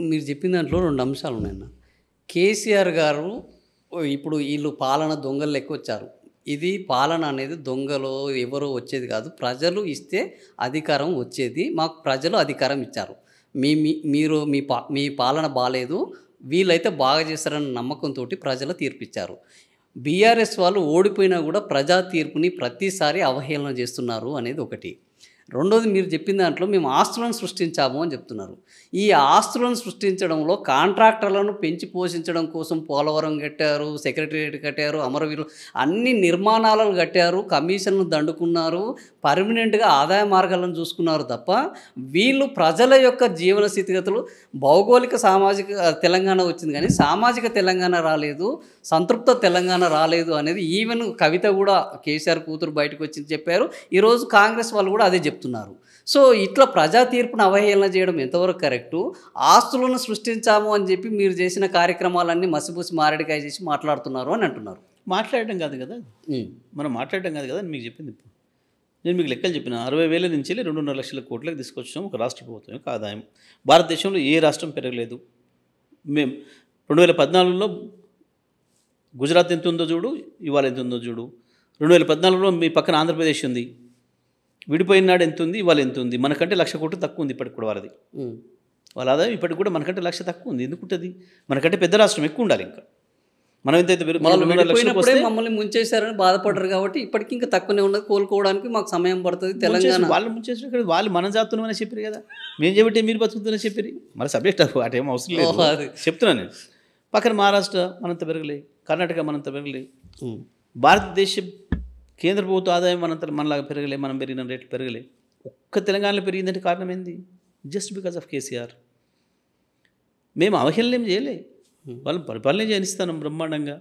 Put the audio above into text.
మీరు చెప్పిన దాంట్లో 2 అంశాలు ఉన్నాయన్న. కేసీఆర్ గారు ఇప్పుడు ఈళ్ళు పాలన దొంగలు లెక్క వచ్చారు. ఇది పాలన అనేది దొంగలో ఎవరో వచ్చేది కాదు. ప్రజలు ఇస్తే అధికారం వచ్చేది. మాకు ప్రజలు అధికారం ఇచ్చారు. మీ పాలన బాలేదు. వీళ్ళైతే బాగా చేస్తారన్న నమ్మకంతోటి ప్రజలు తీర్పిచ్చారు. బీఆర్ఎస్ వాళ్ళు ఓడిపోయినా కూడా ప్రజా తీర్పుని ప్రతిసారి అవహేళన చేస్తున్నారు అనేది ఒకటి. రెండోది మీరు చెప్పిన దాంట్లో మేము ఆస్తులను సృష్టించాము అని చెప్తున్నారు. ఈ ఆస్తులను సృష్టించడంలో కాంట్రాక్టర్లను పెంచి పోషించడం కోసం పోలవరం కట్టారు, సెక్రటేరియట్ కట్టారు, అమరవీరులు అన్ని నిర్మాణాలను కట్టారు, కమిషన్లు దండుకున్నారు, పర్మనెంట్గా ఆదాయ మార్గాలను చూసుకున్నారు తప్ప వీళ్ళు ప్రజల యొక్క జీవన స్థితిగతులు భౌగోళిక సామాజిక తెలంగాణ వచ్చింది కానీ సామాజిక తెలంగాణ రాలేదు, సంతృప్త తెలంగాణ రాలేదు అనేది ఈవెన్ కవిత కూడా కేసీఆర్ కూతురు బయటకు వచ్చి చెప్పారు. ఈరోజు కాంగ్రెస్ వాళ్ళు కూడా అదే చెప్తున్నారు. సో ఇట్లా ప్రజా తీర్పును అవహేళన చేయడం ఎంతవరకు కరెక్టు? ఆస్తులను సృష్టించాము అని చెప్పి మీరు చేసిన కార్యక్రమాలన్నీ మసిపూసి మారేడికాయ చేసి మాట్లాడుతున్నారు అని అంటున్నారు. మాట్లాడటం కాదు కదా, మనం మాట్లాడటం కాదు కదా అని మీకు చెప్పింది. నేను మీకు లెక్కలు చెప్పిన 60,000 నుంచి 2.5 లక్షల కోట్లకు తీసుకొచ్చాం ఒక రాష్ట్ర ప్రభుత్వం యొక్క ఆదాయం. భారతదేశంలో ఏ రాష్ట్రం పెరగలేదు. మేము 2014లో గుజరాత్ ఎంత ఉందో చూడు, ఇవాళ ఎంత ఉందో చూడు. 2014లో మీ పక్కన ఆంధ్రప్రదేశ్ ఉంది, విడిపోయిన నాడు ఎంత ఉంది, ఇవాళ ఎంత ఉంది. మనకంటే 1,00,000 కోట్లు తక్కువ ఉంది ఇప్పటికి కూడా వాళ్ళది. వాళ్ళ ఆదాయం ఇప్పటికి కూడా మనకంటే 1,00,000 తక్కువ ఉంది. ఎందుకుంటుంది? మనకంటే పెద్ద రాష్ట్రం ఎక్కువ ఉండాలి. ఇంకా మనం ఎంతైతే మమ్మల్ని ముంచేశారని బాధపడరు కాబట్టి ఇప్పటికి ఇంకా తక్కువనే ఉన్నది. కోలుకోవడానికి మాకు సమయం పడుతుంది. తెలంగాణ వాళ్ళు ముంచేసారు, వాళ్ళు మన జాతున్నామని చెప్పారు కదా, మేము చెబితే మీరు బతుకుతుందని చెప్పారు. మన సబ్జెక్ట్ అటేం అవసరం లేదు, చెప్తున్నాను నేను. పక్కన మహారాష్ట్ర మనంత పెరగలే, కర్ణాటక మనంత పెరగలే, భారతదేశ కేంద్ర ప్రభుత్వ ఆదాయం మనలాగా పెరగలే, మనం పెరిగిన రేట్లు పెరగలే. ఒక్క తెలంగాణలో పెరిగిందంటే కారణం ఏంది? Just because of KCR. మేము అవహేళన చేయలే, వాళ్ళు పరిపాలన చేయనిస్తాను బ్రహ్మాండంగా.